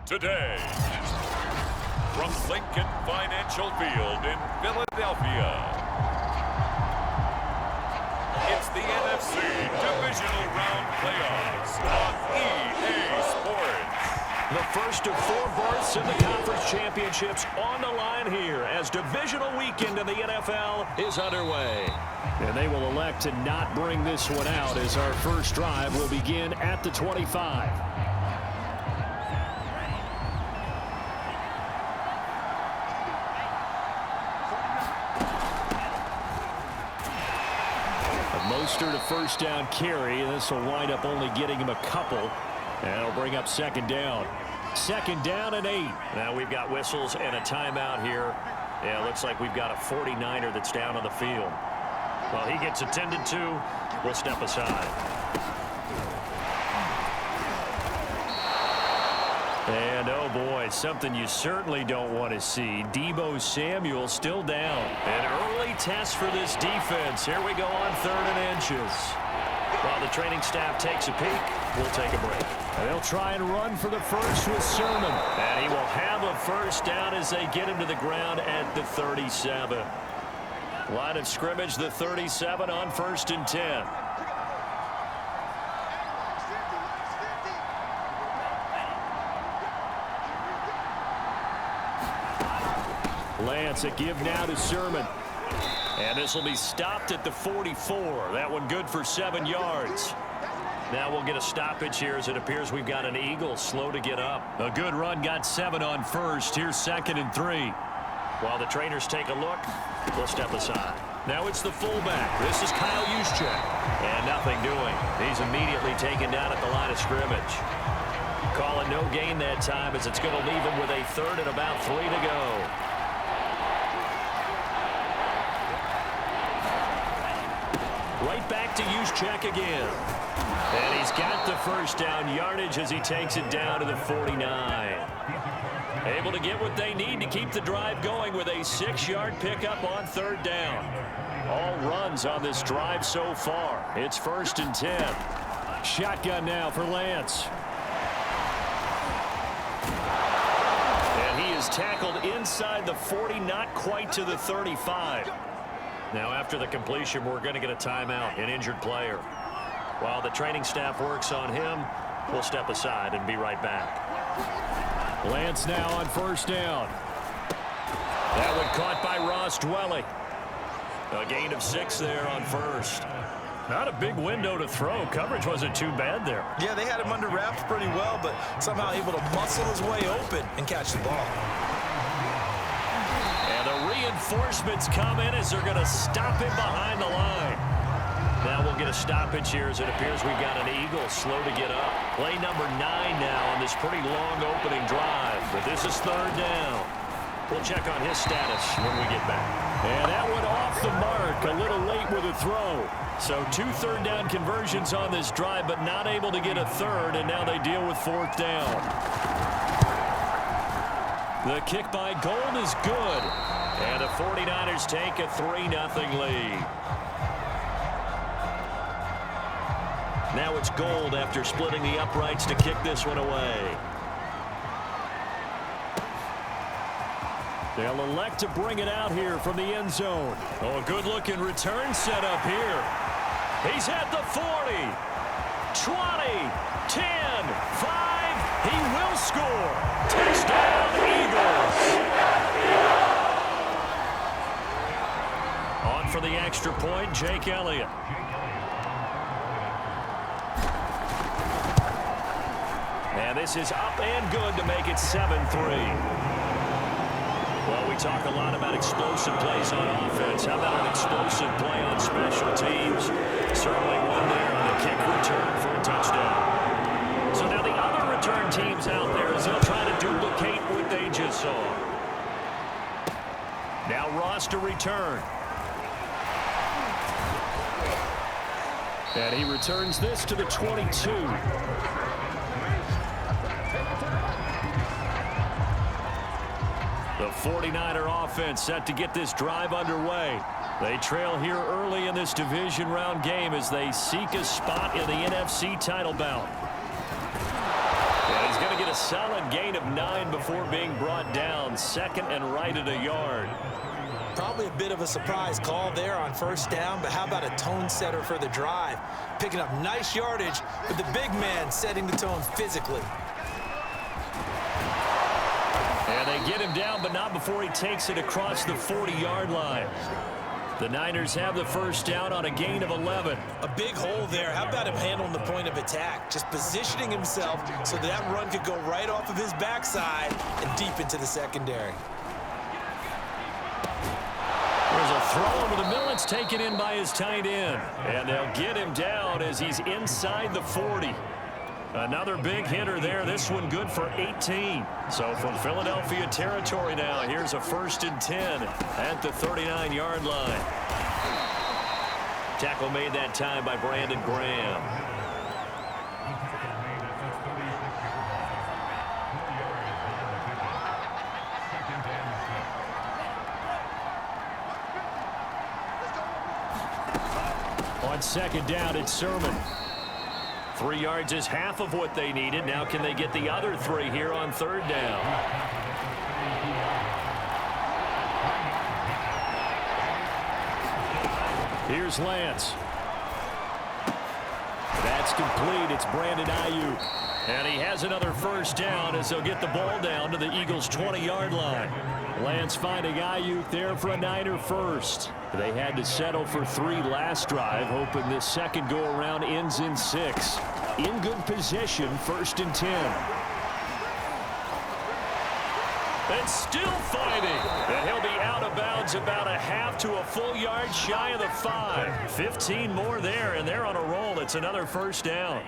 Today, from Lincoln Financial Field in Philadelphia, it's the NFC Divisional Round Playoffs on EA Sports. The first of 4 berths in the conference championships on the line here as divisional weekend in the NFL is underway. And they will elect to not bring this one out as our first drive will begin at the 25. Mostert a first down carry. This will wind up only getting him a couple. And it'll bring up second down. Second down and 8. Now we've got whistles and a timeout here. Yeah, it looks like we've got a 49er that's down on the field. Well, he gets attended to. We'll step aside. And, oh, boy, something you certainly don't want to see. Deebo Samuel still down. An early test for this defense. Here we go on 3rd and inches. While the training staff takes a peek, we'll take a break. And they'll try and run for the first with Sermon. And he will have a first down as they get him to the ground at the 37. Line of scrimmage, the 37 on 1st and 10. Lance, a give now to Sermon. And this will be stopped at the 44. That one good for 7 yards. Now we'll get a stoppage here as it appears we've got an Eagle slow to get up. A good run, got 7 on 1st. Here's 2nd and 3. While the trainers take a look, we'll step aside. Now it's the fullback. This is Kyle Juszczyk. And nothing doing. He's immediately taken down at the line of scrimmage. Calling no gain that time as it's going to leave him with a 3rd and about 3 to go. Right back to Juszczyk again. And he's got the first down yardage as he takes it down to the 49. Able to get what they need to keep the drive going with a 6-yard pickup on 3rd down. All runs on this drive so far. It's 1st and 10. Shotgun now for Lance. And he is tackled inside the 40, not quite to the 35. Now after the completion, we're going to get a timeout, an injured player. While the training staff works on him, we'll step aside and be right back. Lance now on 1st down. That one caught by Ross Dwelly. A gain of 6 there on 1st. Not a big window to throw. Coverage wasn't too bad there. Yeah, they had him under wraps pretty well, but somehow able to muscle his way open and catch the ball. Reinforcements come in as they're going to stop him behind the line. Now we'll get a stoppage here as it appears we've got an Eagle slow to get up. Play number 9 now on this pretty long opening drive. But this is 3rd down. We'll check on his status when we get back. And that one off the mark. A little late with a throw. So 2 3rd down conversions on this drive, but not able to get a 3rd, and now they deal with 4th down. The kick by Gold is good. And the 49ers take a 3-0 lead. Now it's Gold after splitting the uprights to kick this one away. They'll elect to bring it out here from the end zone. Oh, a good-looking return set up here. He's at the 40, 20, 10, 5. He will score. Touchdown, Eagles. On for the extra point, Jake Elliott. And this is up and good to make it 7-3. Well, we talk a lot about explosive plays on offense. How about an explosive play on special teams? Certainly one there on the kick return for a touchdown. So now the other return teams out there as they'll try to duplicate what they just saw. Now Ross to return. And he returns this to the 22. The 49er offense set to get this drive underway. They trail here early in this division round game as they seek a spot in the NFC title bout. And he's going to get a a solid gain of 9 before being brought down. Second and right at a yard. Probably a bit of a surprise call there on first down, but how about a tone setter for the drive? Picking up nice yardage, but the big man setting the tone physically. And they get him down, but not before he takes it across the 40-yard line. The Niners have the first down on a gain of 11. A big hole there. How about him handling the point of attack? Just positioning himself so that run could go right off of his backside and deep into the secondary. There's a throw over the middle. It's taken in by his tight end. And they'll get him down as he's inside the 40. Another big hitter there. This one good for 18. So from Philadelphia territory now, here's a 1st and 10 at the 39-yard line. Tackle made that time by Brandon Graham. On second down, it's Sermon. 3 yards is half of what they needed. Now can they get the other 3 here on third down? Here's Lance. That's complete. It's Brandon Ayuk. And he has another first down as they'll get the ball down to the Eagles' 20-yard line. Lance finding Ayuk there for a Niner first. They had to settle for 3 last drive, hoping this second go-around ends in 6. In good position, 1st and 10. And still fighting. And he'll be out of bounds about a half to a full yard shy of the 5. 15 more there, and they're on a roll. It's another first down.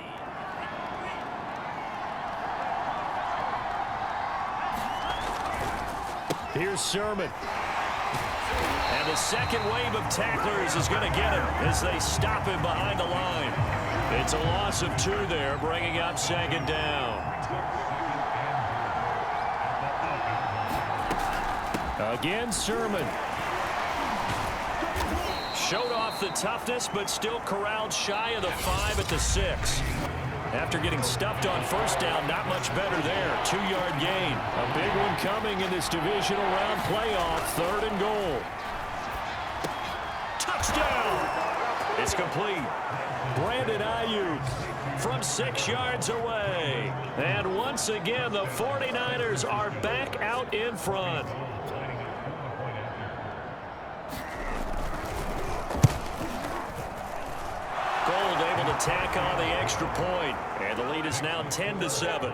Here's Sermon. And the second wave of tacklers is going to get him as they stop him behind the line. It's a loss of 2 there, bringing up second down. Again, Sermon. Showed off the toughness, but still corralled shy of the 5 at the 6. After getting stuffed on first down, not much better there. 2-yard gain. A big one coming in this divisional round playoff. 3rd and goal. Touchdown! It's complete. Brandon Ayuk from 6 yards away. And once again, the 49ers are back out in front. Gold able to tack on the extra point, and the lead is now 10-7.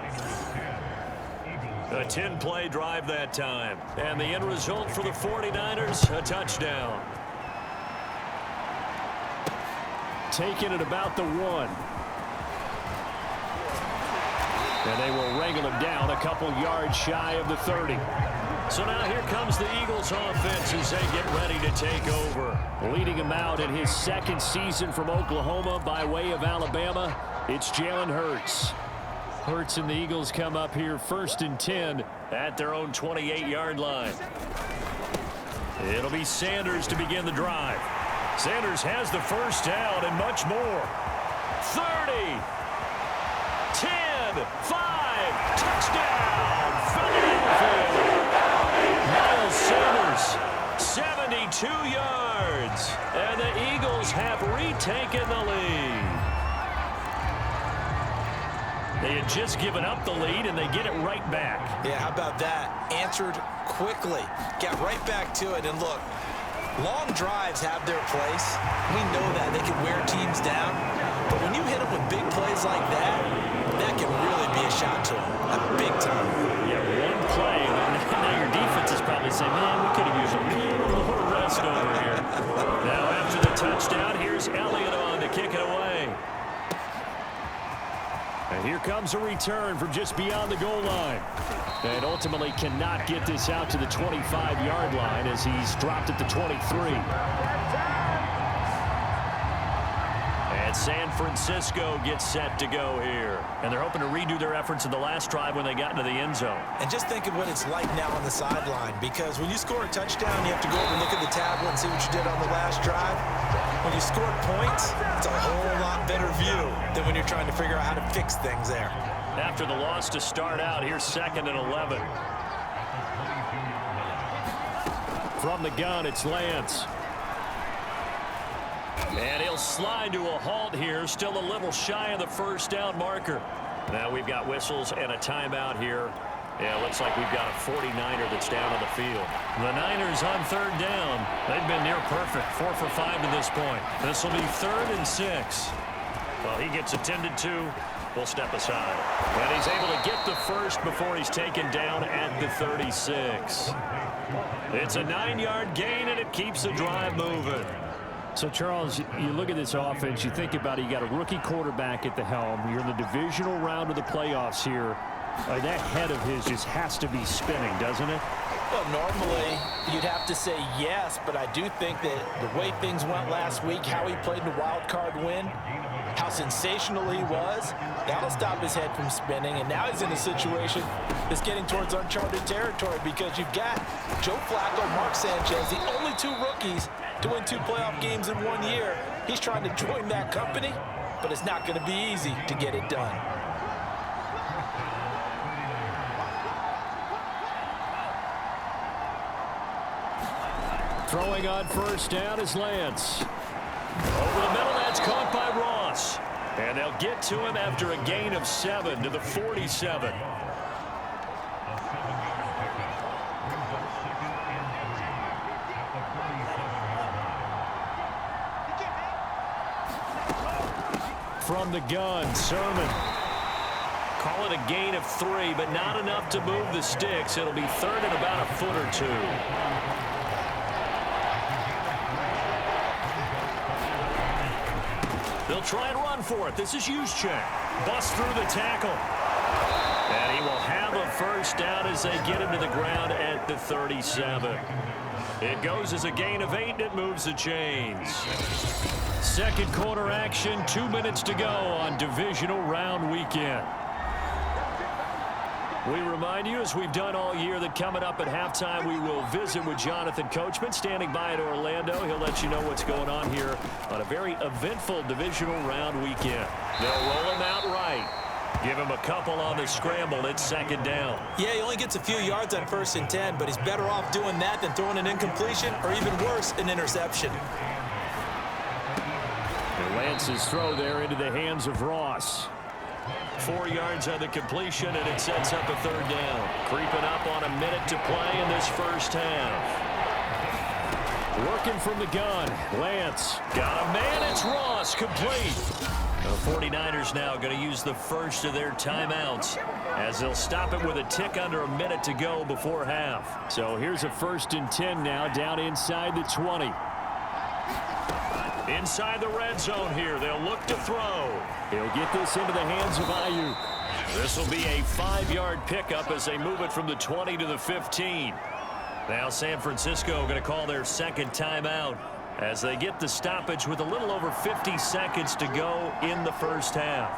A 10-play drive that time, and the end result for the 49ers, a touchdown. Taken at about the 1. And they will wrangle him down a couple yards shy of the 30. So now here comes the Eagles offense as they get ready to take over. Leading him out in his 2nd season from Oklahoma by way of Alabama, it's Jalen Hurts. Hurts and the Eagles come up here 1st and 10 at their own 28-yard line. It'll be Sanders to begin the drive. Sanders has the first down and much more. 30, 10, 5, touchdown, Philadelphia. Miles Sanders, 72 yards, and the Eagles have retaken the lead. They had just given up the lead, and they get it right back. Yeah, how about that? Answered quickly, got right back to it, and look, long drives have their place. We know that. They can wear teams down, but when you hit them with big plays like that, that can really be a shot to them. A big time. Yeah, one play, and now your defense is probably saying, man, we could have used a little more rest over here. Now after the touchdown, here's Elliott on to kick it away. And here comes a return from just beyond the goal line. And ultimately cannot get this out to the 25-yard line as he's dropped at the 23. And San Francisco gets set to go here. And they're hoping to redo their efforts in the last drive when they got into the end zone. And just think of what it's like now on the sideline, because when you score a touchdown, you have to go over and look at the tablet and see what you did on the last drive. When you score points, it's a whole lot better view than when you're trying to figure out how to fix things there. after the loss to start out. Here's 2nd and 11. From the gun, it's Lance. And he'll slide to a halt here, still a little shy of the first down marker. Now we've got whistles and a timeout here. Yeah, looks like we've got a 49er that's down on the field. The Niners on 3rd down. They've been near perfect, 4 for 5 to this point. This will be 3rd and 6. Well, he gets attended to. We'll step aside. And he's able to get the first before he's taken down at the 36. It's a 9-yard gain, and it keeps the drive moving. So, Charles, you look at this offense, you think about it, you got a rookie quarterback at the helm. You're in the divisional round of the playoffs here. That head of his just has to be spinning, doesn't it? Well, normally you'd have to say yes, but I do think that the way things went last week, how he played in the wild card win, how sensational he was, that'll stop his head from spinning. And now he's in a situation that's getting towards uncharted territory because you've got Joe Flacco, Mark Sanchez, the only 2 rookies to win 2 playoff games in 1 year. He's trying to join that company, but it's not going to be easy to get it done. Throwing on 1st down is Lance. Over the middle, that's caught by Ross. And they'll get to him after a gain of 7 to the 47. From the gun, Sermon. Call it a gain of 3, but not enough to move the sticks. It'll be 3rd and about a foot or 2. They'll try and run for it. This is Juszczyk. Busts through the tackle. And he will have a first down as they get him to the ground at the 37. It goes as a gain of 8, and it moves the chains. 2nd quarter action, 2 minutes to go on divisional round weekend. We remind you, as we've done all year, that coming up at halftime, we will visit with Jonathan Coachman, standing by at Orlando. He'll let you know what's going on here on a very eventful divisional round weekend. They'll roll him out right. Give him a couple on the scramble. It's 2nd down. Yeah, he only gets a few yards on 1st and 10, but he's better off doing that than throwing an incompletion or even worse, an interception. And Lance's throw there into the hands of Ross. 4 yards on the completion, and it sets up a 3rd down. Creeping up on a minute to play in this first half. Working from the gun, Lance. Got a man, it's Ross, complete. The 49ers now going to use the first of their timeouts as they'll stop it with a tick under a minute to go before half. So here's a 1st and 10 now, down inside the 20. Inside the red zone here, they'll look to throw. He'll get this into the hands of Ayuk. This will be a 5-yard pickup as they move it from the 20 to the 15. Now San Francisco going to call their 2nd timeout as they get the stoppage with a little over 50 seconds to go in the first half.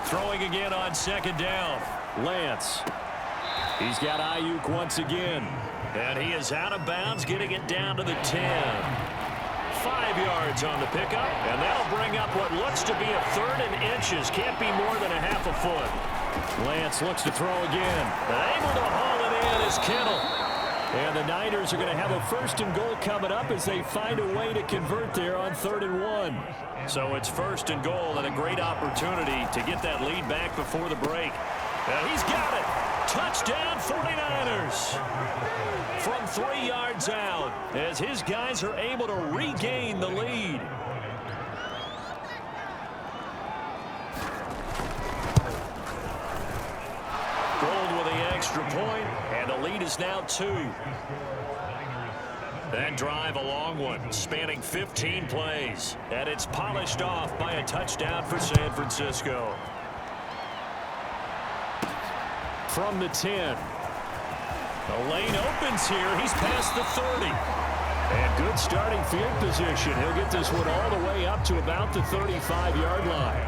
Throwing again on 2nd down. Lance. He's got Ayuk once again. And he is out of bounds, getting it down to the 10. 5 yards on the pickup, and that'll bring up what looks to be a 3rd and inches. Can't be more than a half a foot. Lance looks to throw again. Able to haul it in is Kittle. And the Niners are going to have a 1st and goal coming up as they find a way to convert there on 3rd and 1. So it's 1st and goal and a great opportunity to get that lead back before the break. And he's got it. Touchdown 49ers. From 3 yards out as his guys are able to regain the lead. Gold with the extra point, and the lead is now 2. That drive, a long one, spanning 15 plays, and it's polished off by a touchdown for San Francisco. From the 10. The lane opens here. He's past the 30. And good starting field position. He'll get this one all the way up to about the 35-yard line.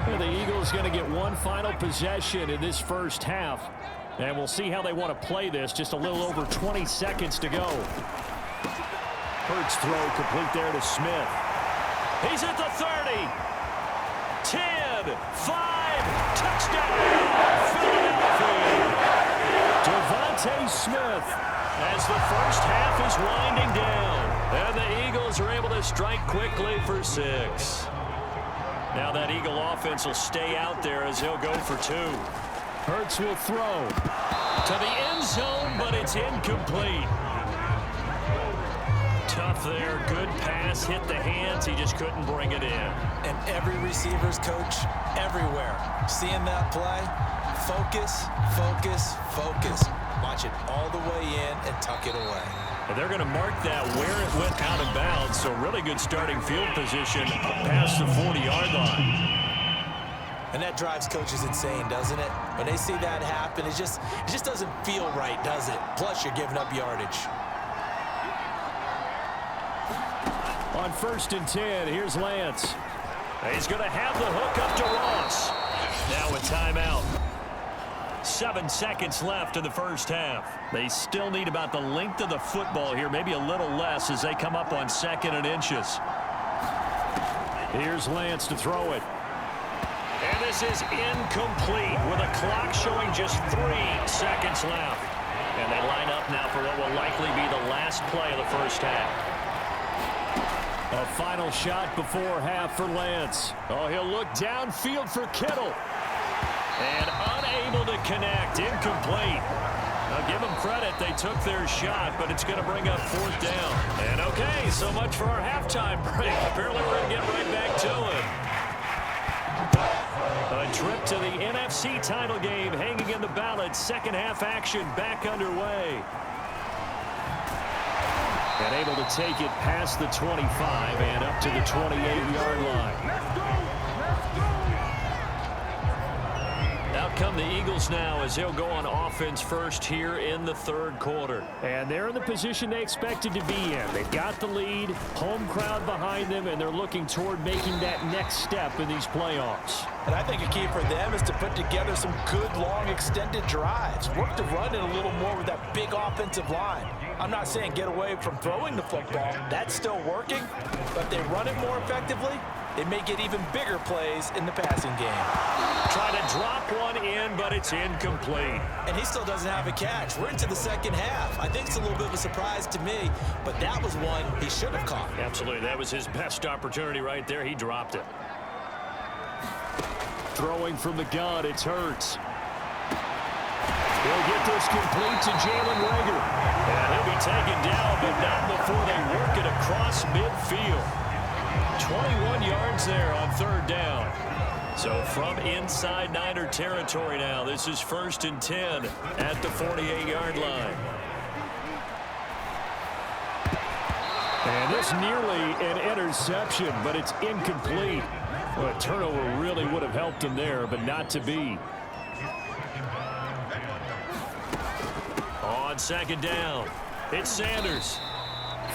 And the Eagles going to get one final possession in this first half. And we'll see how they want to play this. Just a little over 20 seconds to go. Hurts throw complete there to Smith. He's at the 30. 10, 5, touchdown, Philadelphia. Devontae Smith as the first half is winding down. And the Eagles are able to strike quickly for 6. Now that Eagle offense will stay out there as he'll go for 2. Hurts will throw To the end zone, but it's incomplete. Tough there. Good pass. Hit the hands. He just couldn't bring it in. And every receiver's coach everywhere. Seeing that play, focus, focus, focus. Watch it all the way in and tuck it away. And they're going to mark that where it went out of bounds. So really good starting field position past the 40-yard line. And that drives coaches insane, doesn't it? When they see that happen, it just doesn't feel right, does it? Plus, you're giving up yardage. on 1st and 10. Here's Lance. He's going to have the hook up to Ross. Now a timeout. 7 seconds left in the first half. They still need about the length of the football here, maybe a little less as they come up on 2nd and inches. Here's Lance to throw it. And this is incomplete with a clock showing just 3 seconds left. And they line up now for what will likely be the last play of the first half. A final shot before half for Lance. Oh, he'll look downfield for Kittle. And unable to connect. Incomplete. Now give them credit. They took their shot, but it's going to bring up 4th down. And okay, so much for our halftime break. Apparently we're going to get right back to it. A trip to the NFC title game hanging in the balance. Second half action back underway. And able to take it past the 25 and up to the 28-yard line. Out come the Eagles now as they'll go on offense first here in the 3rd quarter. And they're in the position they expected to be in. They've got the lead, home crowd behind them, and they're looking toward making that next step in these playoffs. And I think a key for them is to put together some good, long, extended drives. Work the run in a little more with that big offensive line. I'm not saying get away from throwing the football. That's still working. But if they run it more effectively, they may get even bigger plays in the passing game. Try to drop one in, but it's incomplete. And he still doesn't have a catch. We're into the second half. I think it's a little bit of a surprise to me, but that was one he should have caught. Absolutely. That was his best opportunity right there. He dropped it. Throwing from the gun, it's Hurts. He'll get this complete to Jalen Reagor. And he'll be taken down, but not before they work it across midfield. 21 yards there on 3rd down. So from inside Niner territory now, this is 1st and 10 at the 48-yard line. And this nearly an interception, but it's incomplete. Well, a turnover really would have helped him there, but not to be. On 2nd down, it's Sanders.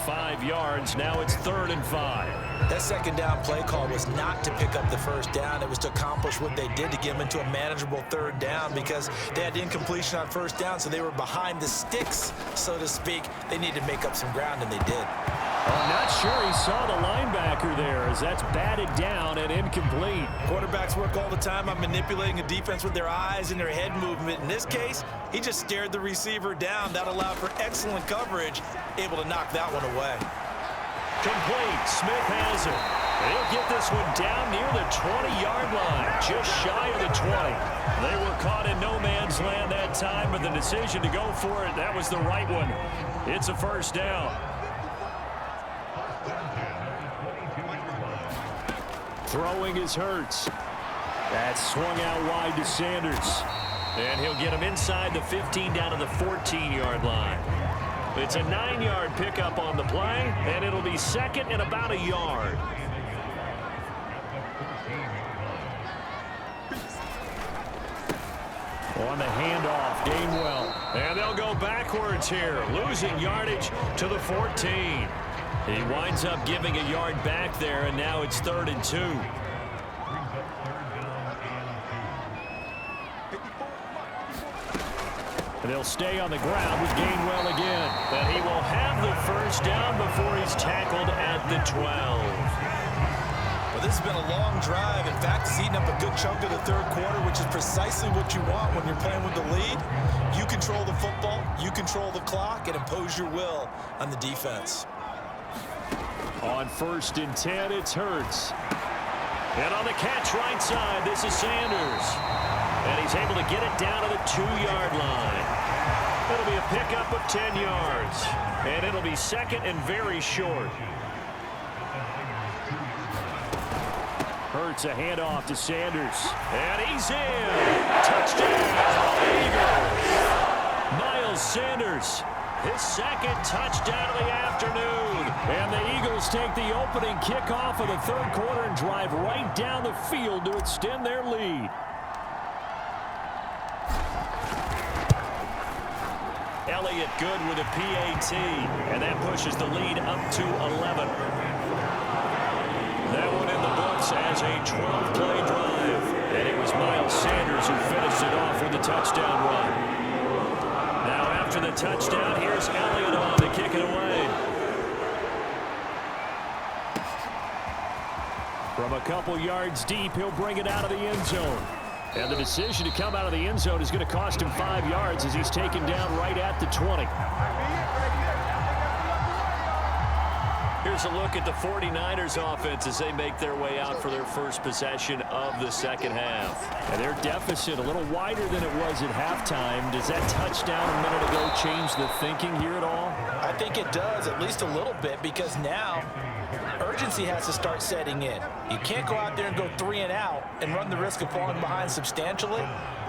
5 yards, now it's 3rd and 5. That 2nd down play call was not to pick up the 1st down. It was to accomplish what they did to get them into a manageable 3rd down because they had incompletion on 1st down, so they were behind the sticks, so to speak. They needed to make up some ground, and they did. I'm not sure he saw the linebacker there as that's batted down and incomplete. Quarterbacks work all the time on manipulating a defense with their eyes and their head movement. In this case, he just stared the receiver down. That allowed for excellent coverage, able to knock that one away. Complete. Smith has it. They'll get this one down near the 20-yard line, just shy of the 20. They were caught in no man's land that time, but the decision to go for it, that was the right one. It's a 1st down. Throwing is Hurts. That's swung out wide to Sanders. And he'll get him inside the 15 down to the 14-yard line. It's a 9-yard pickup on the play, and it'll be 2nd and about a yard. On the handoff, Gainwell. And they'll go backwards here, losing yardage to the 14. He winds up giving a yard back there, and now it's 3rd and 2. They'll stay on the ground with Gainwell again. And he will have the 1st down before he's tackled at the 12. Well, this has been a long drive. In fact, it's eaten up a good chunk of the third quarter, which is precisely what you want when you're playing with the lead. You control the football, you control the clock, and impose your will on the defense. On 1st and 10, it's Hurts. And on the catch right side, this is Sanders. And he's able to get it down to the 2-yard line. It'll be a pickup of 10 yards. And it'll be second and very short. Hurts a handoff to Sanders. And he's in. Touchdown, Eagles. Miles Sanders, his second touchdown of the afternoon. And the Eagles take the opening kickoff of the third quarter and drive right down the field to extend their lead. Elliott good with a PAT, and that pushes the lead up to 11. That one in the books as a 12-play drive. And it was Miles Sanders who finished it off with the touchdown run. Now after the touchdown, here's Elliott on to kick it away. From a couple yards deep, he'll bring it out of the end zone. And the decision to come out of the end zone is going to cost him 5 yards as he's taken down right at the 20. Here's a look at the 49ers offense as they make their way out for their first possession of the second half. And their deficit a little wider than it was at halftime. Does that touchdown a minute ago change the thinking here at all? I think it does, at least a little bit, because now urgency has to start setting in. You can't go out there and go 3 and out and run the risk of falling behind substantially,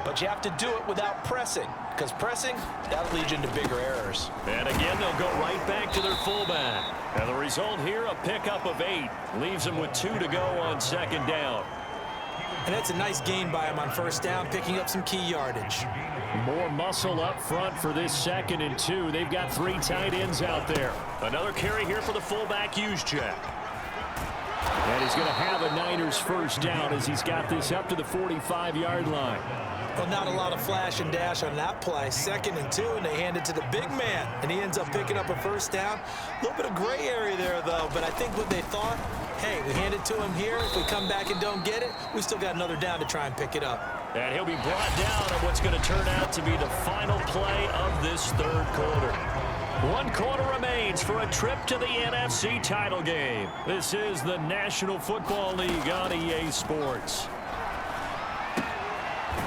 but you have to do it without pressing, because pressing, that'll lead you into bigger errors. And again, they'll go right back to their fullback. And the result here, a pickup of 8. Leaves them with 2 to go on second down. And that's a nice gain by him on first down, picking up some key yardage. More muscle up front for this 2nd and 2. They've got 3 tight ends out there. Another carry here for the fullback, Juszczyk. And he's going to have a Niners first down as he's got this up to the 45-yard line. Well, not a lot of flash and dash on that play. 2nd and 2, and they hand it to the big man. And he ends up picking up a first down. A little bit of gray area there, though. But I think what they thought, hey, we hand it to him here. If we come back and don't get it, we still got another down to try and pick it up. And he'll be brought down on what's going to turn out to be the final play of this third quarter. 1 quarter remains for a trip to the NFC title game. This is the National Football League on EA Sports.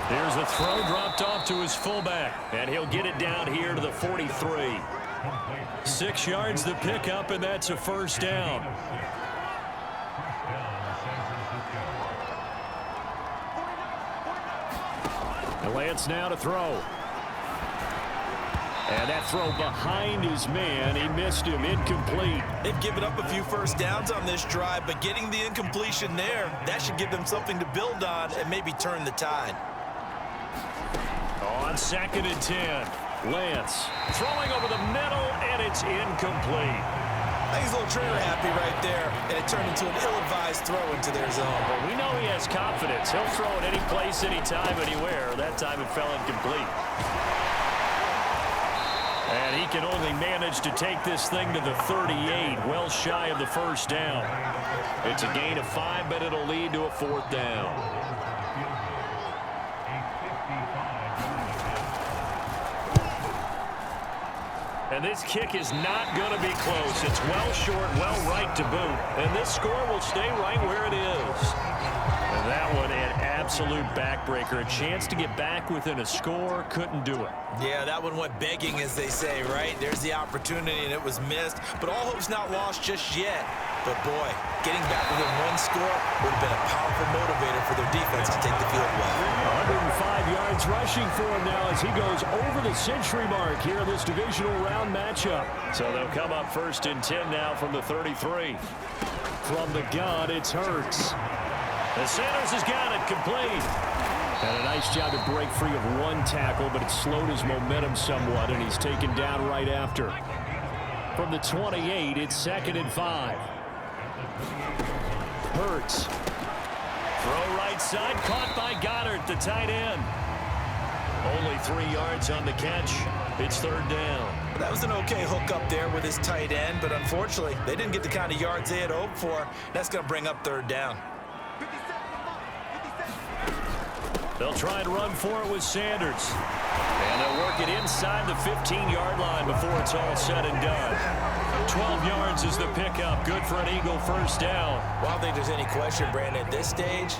There's the throw dropped off to his fullback, and he'll get it down here to the 43. 6 yards the pickup, and that's a first down. Lance now to throw. And that throw behind his man. He missed him. Incomplete. They've given up a few first downs on this drive, but getting the incompletion there, that should give them something to build on and maybe turn the tide. On 2nd and 10, Lance throwing over the middle, and it's incomplete. I think he's a little trigger happy right there, and it turned into an ill-advised throw into their zone. But we know he has confidence. He'll throw it any place, anytime, anywhere. That time it fell incomplete. And he can only manage to take this thing to the 38, well shy of the first down. It's a gain of 5, but it'll lead to a 4th down. And this kick is not going to be close. It's well short, well right to boot. And this score will stay right where it is. And that one, an absolute backbreaker. A chance to get back within a score, couldn't do it. Yeah, that one went begging, as they say, right? There's the opportunity, and it was missed. But all hope's not lost just yet. But, boy, getting back within 1 score would have been a powerful motivator for their defense to take the field well. 105 yards rushing for him now as he goes over the century mark here in this divisional round matchup. So they'll come up 1st and 10 now from the 33. From the gun, it's Hurts. And Sanders has got it complete. And a nice job to break free of 1 tackle, but it slowed his momentum somewhat, and he's taken down right after. From the 28, it's 2nd and 5. Hurts. Throw right side, caught by Goddard, the tight end. Only 3 yards on the catch. It's 3rd down. That was an okay hook up there with his tight end, but unfortunately, they didn't get the kind of yards they had hoped for. That's going to bring up 3rd down. They'll try and run for it with Sanders. And they'll work it inside the 15-yard line before it's all said and done. 12 yards is the pickup. Good for an Eagle first down. Well, I don't think there's any question, Brandon, at this stage,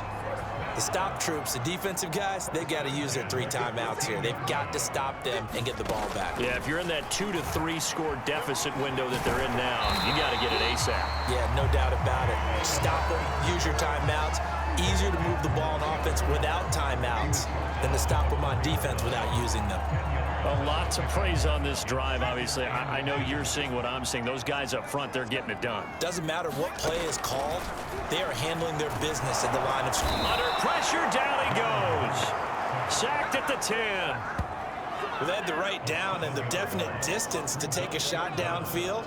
the stop troops, the defensive guys, they've got to use their 3 timeouts here. They've got to stop them and get the ball back. Yeah, if you're in that 2 to 3 score deficit window that they're in now, you got to get it ASAP. Yeah, no doubt about it. Stop them, use your timeouts. Easier to move the ball on offense without timeouts than to stop them on defense without using them. Well, lots of praise on this drive, obviously. I know you're seeing what I'm seeing. Those guys up front, they're getting it done. Doesn't matter what play is called. They are handling their business at the line of scrimmage. Under pressure, down he goes. Sacked at the 10. Well, they had the right down and the definite distance to take a shot downfield,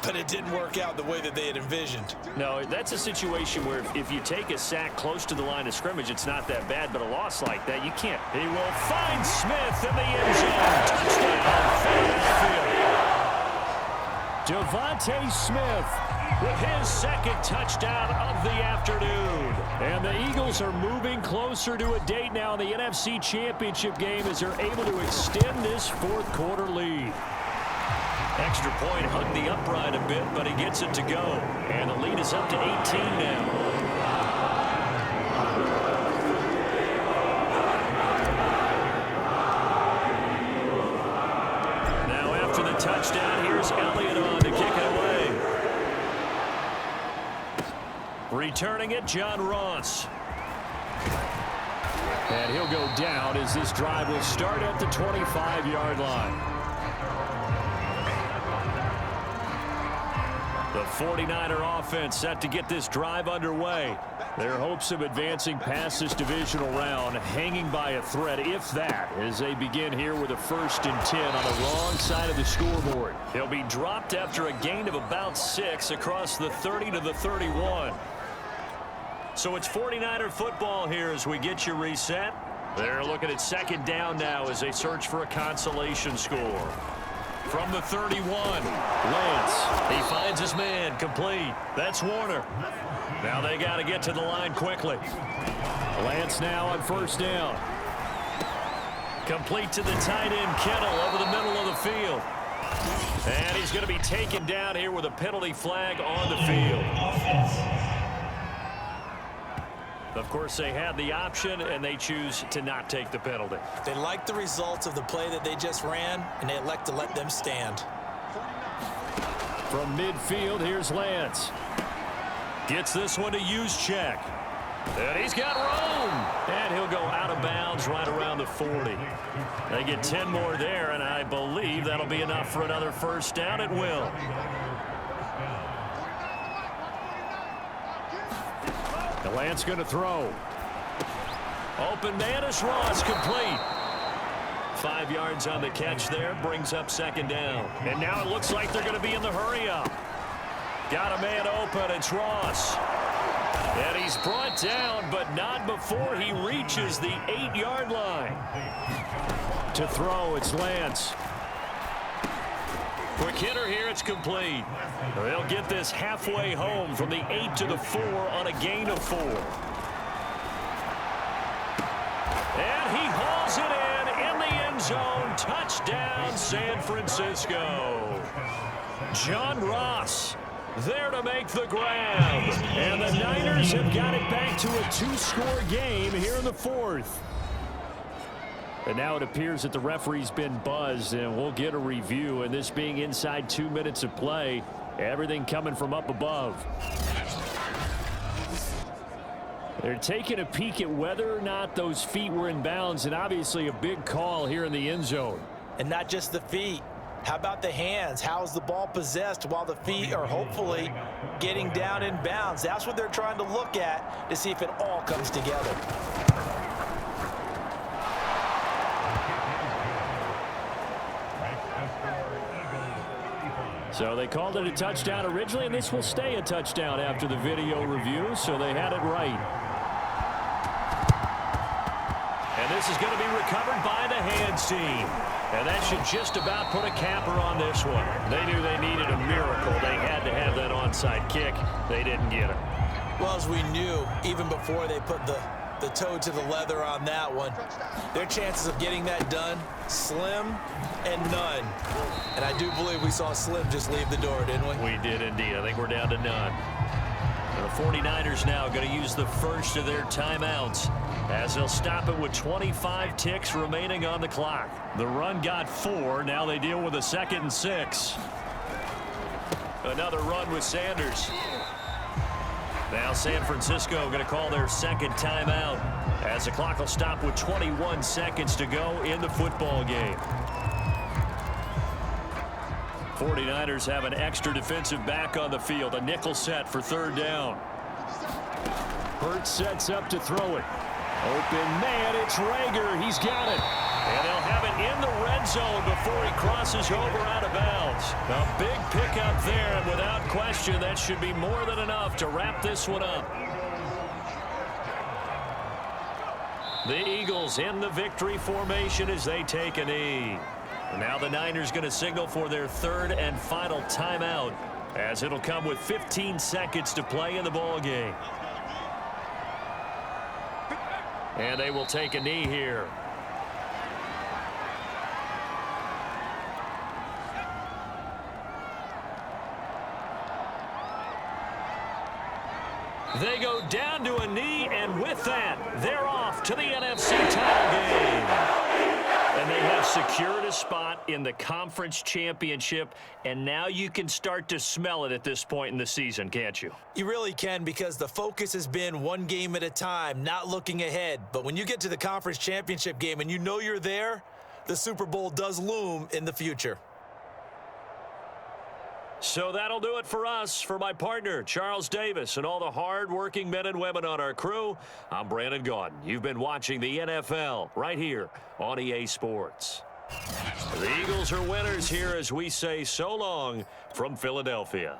but it didn't work out the way that they had envisioned. No, that's a situation where if you take a sack close to the line of scrimmage, it's not that bad, but a loss like that, you can't. He will find Smith in the end zone. Touchdown, Philadelphia. Devontae Smith with his second touchdown of the afternoon. And the Eagles are moving closer to a date now in the NFC Championship game as they're able to extend this fourth-quarter lead. Extra point hugged the upright a bit, but he gets it to go. And the lead is up to 18 now. Now after the touchdown, here's Elliott on to kick it away. Returning it, John Ross. And he'll go down as this drive will start at the 25-yard line. The 49er offense set to get this drive underway. Their hopes of advancing past this divisional round hanging by a thread, if that, as they begin here with a 1st and 10 on the wrong side of the scoreboard. He'll be dropped after a gain of about 6 across the 30 to the 31. So it's 49er football here as we get you reset. They're looking at second down now as they search for a consolation score. From the 31, Lance. He finds his man, complete. That's Warner. Now they got to get to the line quickly. Lance now on 1st down. Complete to the tight end, Kittle, over the middle of the field. And he's going to be taken down here with a penalty flag on the field. Of course, they had the option, and they choose to not take the penalty. They like the results of the play that they just ran, and they elect to let them stand. From midfield, here's Lance. Gets this one to Juszczyk. And he's got room. And he'll go out of bounds right around the 40. They get 10 more there, and I believe that'll be enough for another first down. It will. The Lance going to throw. Open man is Ross, complete. 5 yards on the catch there, brings up second down. And now it looks like they're going to be in the hurry-up. Got a man open, it's Ross. And he's brought down, but not before he reaches the 8-yard line. To throw, it's Lance. Quick hitter here, it's complete. They'll get this halfway home from the 8 to the 4 on a gain of 4. And he hauls it in the end zone. Touchdown, San Francisco. John Ross there to make the grab. And the Niners have got it back to a 2-score game here in the 4th. And now it appears that the referee's been buzzed, and we'll get a review. And this being inside 2 minutes of play, everything coming from up above. They're taking a peek at whether or not those feet were in bounds, and obviously a big call here in the end zone. And not just the feet. How about the hands? How is the ball possessed while the feet are hopefully getting down in bounds? That's what they're trying to look at to see if it all comes together. So they called it a touchdown originally, and this will stay a touchdown after the video review, so they had it right. And this is going to be recovered by the hands team. And that should just about put a capper on this one. They knew they needed a miracle. They had to have that onside kick. They didn't get it. Well, as we knew, even before they put the the toe to the leather on that one. Their chances of getting that done, slim and none. And I do believe we saw Slim just leave the door, didn't we? We did indeed. I think we're down to none. And the 49ers now going to use the first of their timeouts as they'll stop it with 25 ticks remaining on the clock. The run got 4. Now they deal with a 2nd and 6. Another run with Sanders. Now San Francisco going to call their 2nd timeout as the clock will stop with 21 seconds to go in the football game. 49ers have an extra defensive back on the field. A nickel set for 3rd down. Hurts sets up to throw it. Open man, it's Rager. He's got it. And they'll have it in the red zone before he crosses over out of bounds. A big pickup there, and without question, that should be more than enough to wrap this one up. The Eagles in the victory formation as they take a knee. Now the Niners going to signal for their 3rd and final timeout as it'll come with 15 seconds to play in the ball game. And they will take a knee here. They go down to a knee, and with that, they're off to the NFC title game. And they have secured a spot in the conference championship, and now you can start to smell it at this point in the season, can't you? You really can, because the focus has been one game at a time, not looking ahead. But when you get to the conference championship game and you know you're there, the Super Bowl does loom in the future. So that'll do it for us. For my partner, Charles Davis, and all the hard-working men and women on our crew, I'm Brandon Gaudin. You've been watching the NFL right here on EA Sports. The Eagles are winners here as we say so long from Philadelphia.